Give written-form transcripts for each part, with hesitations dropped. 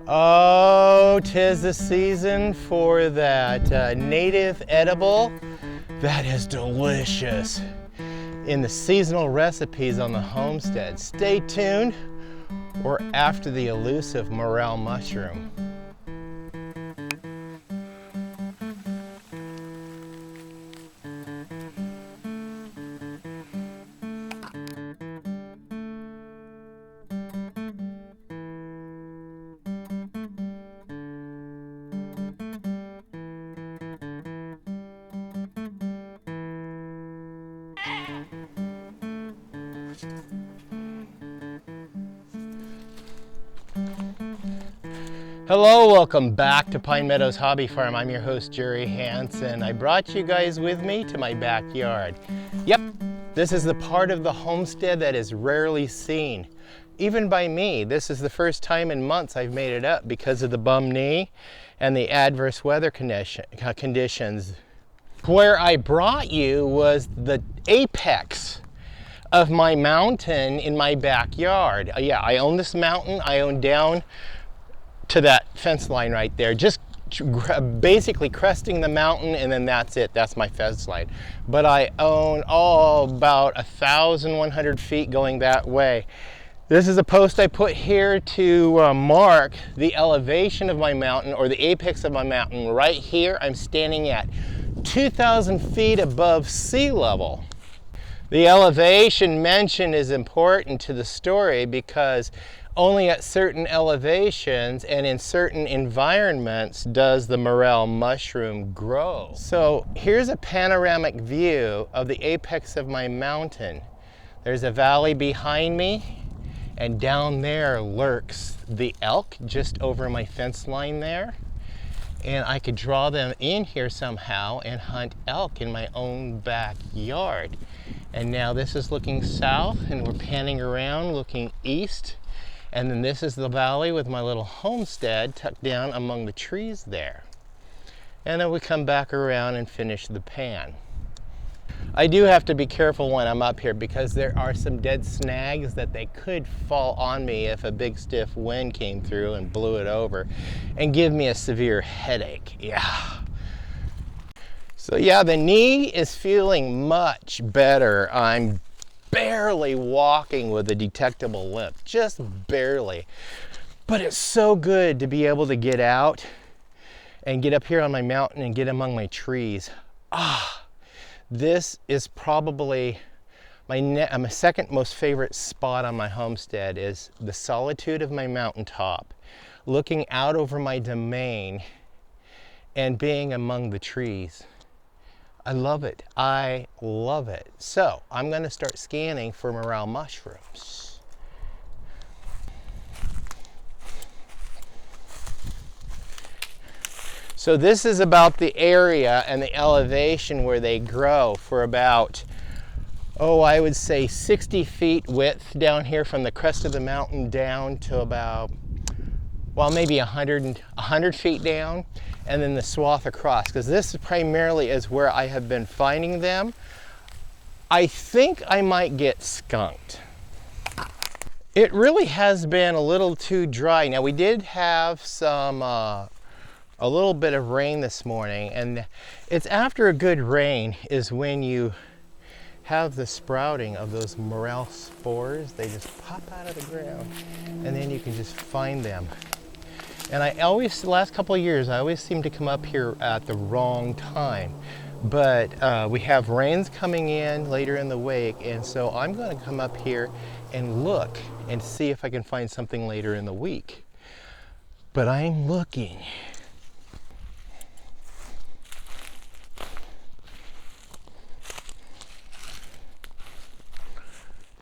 Oh, 'tis the season for that native edible that is delicious in the seasonal recipes on the Homestead. Stay tuned. Or after the elusive Morel mushroom. Hello, welcome back to Pine Meadows Hobby Farm. I'm your host, Jerry Hansen. I brought you guys with me to my backyard. Yep, this is the part of the homestead that is rarely seen. Even by me, this is the first time in months I've made it up because of the bum knee and the adverse weather conditions. Where I brought you was the apex of my mountain in my backyard. Yeah, I own this mountain. I own down to that fence line right there, just basically cresting the mountain, and then that's it. That's my fence line. But I own about 1,100 feet going that way. This is a post I put here to mark the elevation of my mountain, or the apex of my mountain. Right here, I'm standing at 2,000 feet above sea level. The elevation mentioned is important to the story because only at certain elevations and in certain environments does the morel mushroom grow. So here's a panoramic view of the apex of my mountain. There's a valley behind me, and down there lurks the elk just over my fence line there. And I could draw them in here somehow and hunt elk in my own backyard. And now this is looking south, and we're panning around looking east. And then this is the valley with my little homestead tucked down among the trees there. And then we come back around and finish the pan. I do have to be careful when I'm up here because there are some dead snags that they could fall on me if a big stiff wind came through and blew it over and give me a severe headache. Yeah. So yeah, the knee is feeling much better. I'm barely walking with a detectable limp, just barely. But it's so good to be able to get out and get up here on my mountain and get among my trees. This is probably my second most favorite spot on my homestead is the solitude of my mountaintop, looking out over my domain and being among the trees. I love it. I love it. So I'm going to start scanning for morel mushrooms. So this is about the area and the elevation where they grow for about, I would say 60 feet width down here from the crest of the mountain down to about, maybe 100 feet down. And then the swath across, because this primarily is where I have been finding them. I think I might get skunked. It really has been a little too dry. Now we did have some, a little bit of rain this morning, and it's after a good rain is when you have the sprouting of those morel spores. They just pop out of the ground, and then you can just find them. And the last couple of years, I always seem to come up here at the wrong time. But we have rains coming in later in the week, and so I'm going to come up here and look and see if I can find something later in the week. But I'm looking.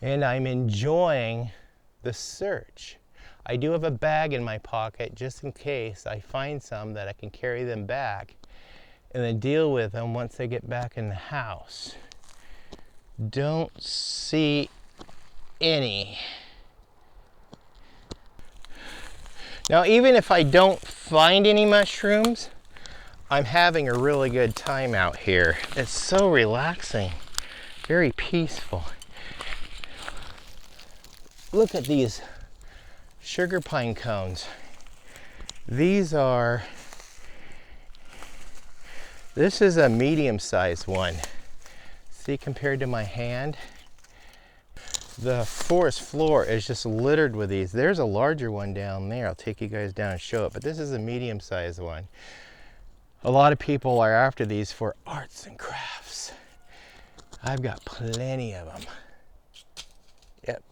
And I'm enjoying the search. I do have a bag in my pocket just in case I find some that I can carry them back and then deal with them once I get back in the house. Don't see any. Now, even if I don't find any mushrooms, I'm having a really good time out here. It's so relaxing, very peaceful. Look at these sugar pine cones. This is a medium-sized one. See, compared to my hand, the forest floor is just littered with these. There's a larger one down there. I'll take you guys down and show it, but this is a medium-sized one. A lot of people are after these for arts and crafts. I've got plenty of them. Yep.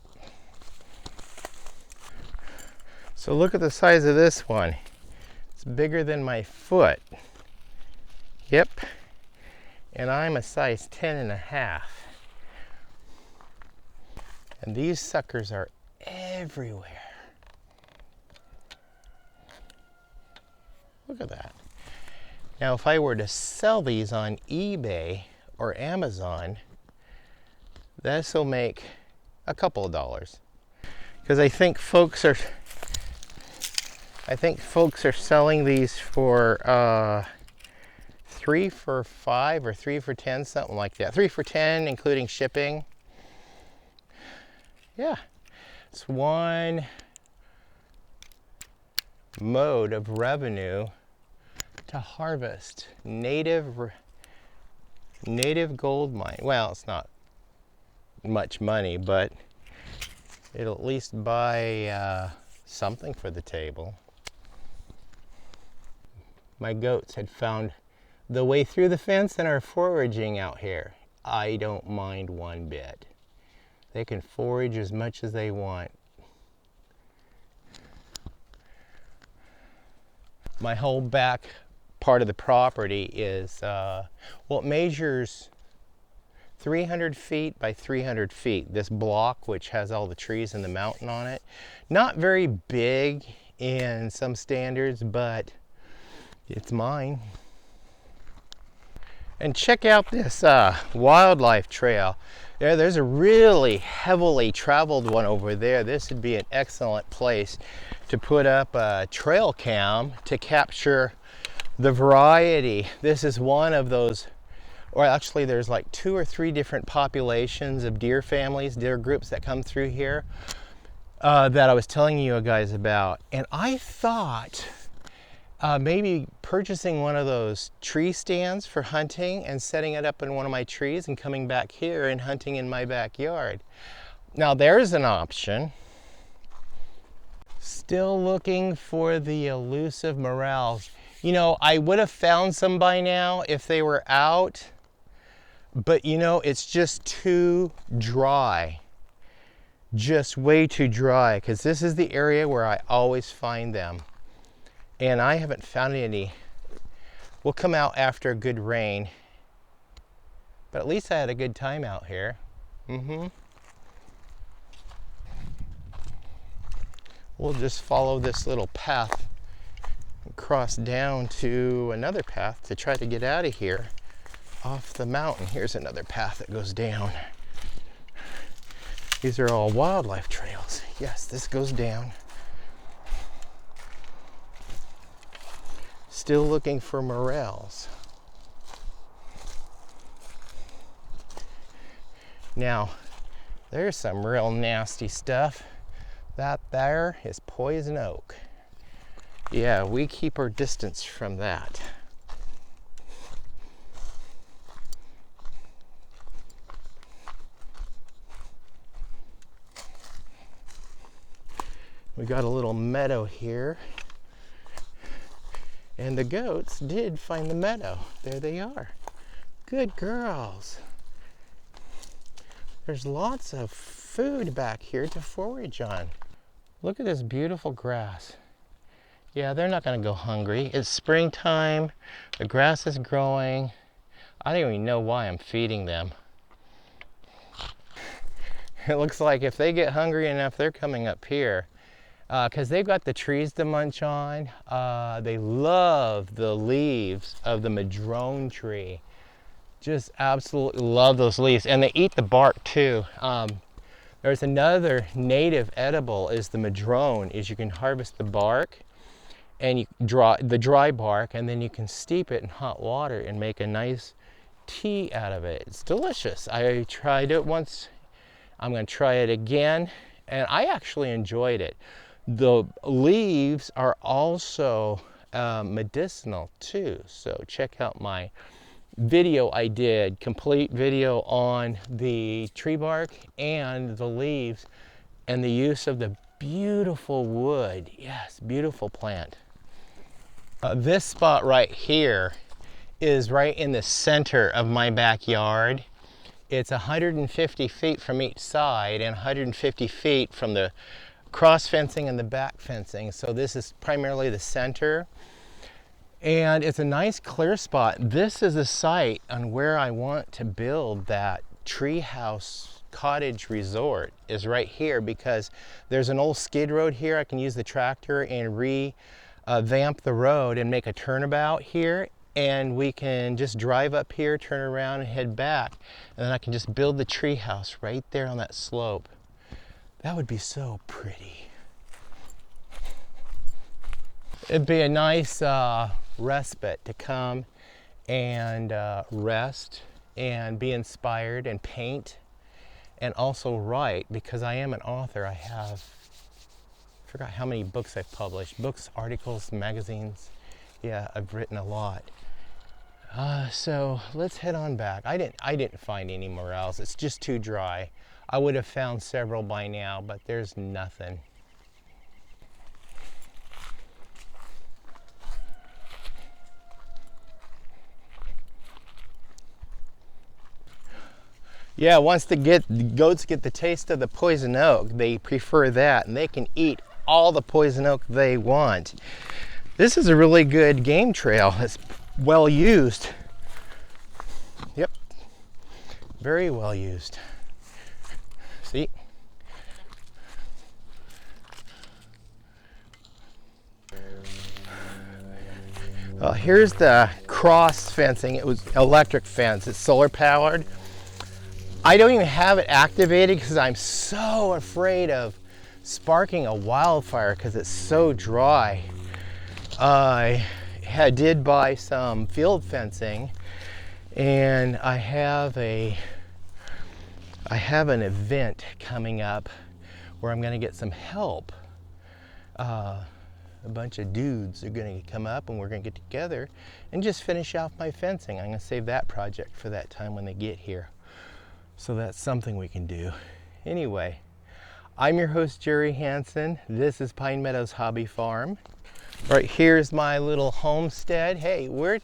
So look at the size of this one. It's bigger than my foot. Yep. And I'm a size 10.5. And these suckers are everywhere. Look at that. Now, if I were to sell these on eBay or Amazon, this will make a couple of dollars. Because I think folks are selling these for 3 for $5 or 3 for $10, something like that. 3 for $10, including shipping. Yeah, it's one mode of revenue to harvest native gold mine. Well, it's not much money, but it'll at least buy something for the table. My goats had found the way through the fence and are foraging out here. I don't mind one bit. They can forage as much as they want. My whole back part of the property is, well, it measures 300 feet by 300 feet. This block, which has all the trees and the mountain on it. Not very big in some standards, but it's mine. And check out this wildlife trail. There's a really heavily traveled one over there. This would be an excellent place to put up a trail cam to capture the variety. This is one of those, or actually there's like 2 or 3 different populations of deer families, deer groups that come through here that I was telling you guys about. And I thought maybe purchasing one of those tree stands for hunting and setting it up in one of my trees and coming back here and hunting in my backyard. Now there's an option. Still looking for the elusive morels. You know, I would have found some by now if they were out, but you know, it's just too dry. Just way too dry, because this is the area where I always find them. And I haven't found any. We'll come out after a good rain. But at least I had a good time out here. We'll just follow this little path and cross down to another path to try to get out of here off the mountain. Here's another path that goes down. These are all wildlife trails. Yes, this goes down. Still looking for morels. Now, there's some real nasty stuff. That there is poison oak. Yeah, we keep our distance from that. We got a little meadow here. And the goats did find the meadow. There they are. Good girls. There's lots of food back here to forage on. Look at this beautiful grass. Yeah, they're not going to go hungry. It's springtime. The grass is growing. I don't even know why I'm feeding them. It looks like if they get hungry enough, they're coming up here. Because they've got the trees to munch on. They love the leaves of the Madrone tree. Just absolutely love those leaves. And they eat the bark too. There's another native edible is the Madrone, is you can harvest the bark and you draw the dry bark, and then you can steep it in hot water and make a nice tea out of it. It's delicious. I tried it once. I'm going to try it again. And I actually enjoyed it. The leaves are also medicinal too. So check out my video I did, complete video on the tree bark and the leaves and the use of the beautiful wood. Yes, beautiful plant. This spot right here is right in the center of my backyard. It's 150 feet from each side and 150 feet from the cross fencing and the back fencing. So this is primarily the center. And it's a nice clear spot. This is the site on where I want to build that treehouse cottage resort, is right here, because there's an old skid road here. I can use the tractor and revamp the road and make a turnabout here. And we can just drive up here, turn around and head back. And then I can just build the treehouse right there on that slope. That would be so pretty. It'd be a nice respite to come and rest and be inspired and paint and also write, because I am an author. I forgot how many books I've published. Books, articles, magazines. Yeah, I've written a lot. So let's head on back. I didn't find any morels. It's just too dry. I would have found several by now, but there's nothing. Yeah, once the goats get the taste of the poison oak, they prefer that, and they can eat all the poison oak they want. This is a really good game trail. It's well used. Yep, very well used. See? Well, here's the cross fencing. It was electric fence. It's solar powered. I don't even have it activated because I'm so afraid of sparking a wildfire because it's so dry. I did buy some field fencing, and I have an event coming up where I'm going to get some help. A bunch of dudes are going to come up and we're going to get together and just finish off my fencing. I'm going to save that project for that time when they get here. So that's something we can do. Anyway, I'm your host, Jerry Hansen. This is Pine Meadows Hobby Farm. Right here's my little homestead. Hey, we're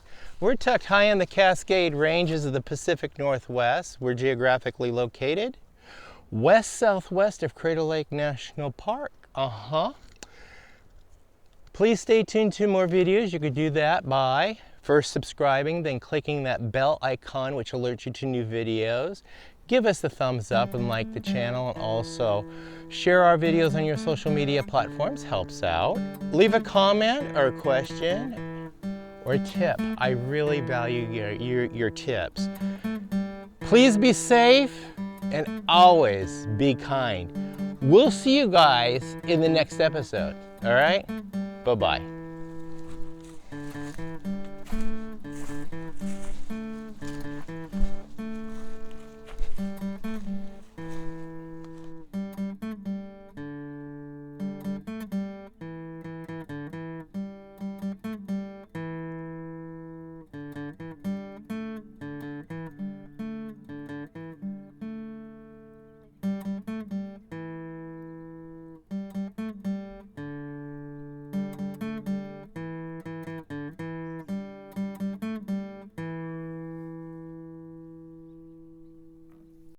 tucked high in the Cascade Ranges of the Pacific Northwest. We're geographically located west-southwest of Crater Lake National Park. Please stay tuned to more videos. You could do that by first subscribing, then clicking that bell icon which alerts you to new videos. Give us the thumbs up and like the channel, and also share our videos on your social media platforms. Helps out. Leave a comment or a question or a tip. I really value your tips. Please be safe and always be kind. We'll see you guys in the next episode. All right? Bye-bye.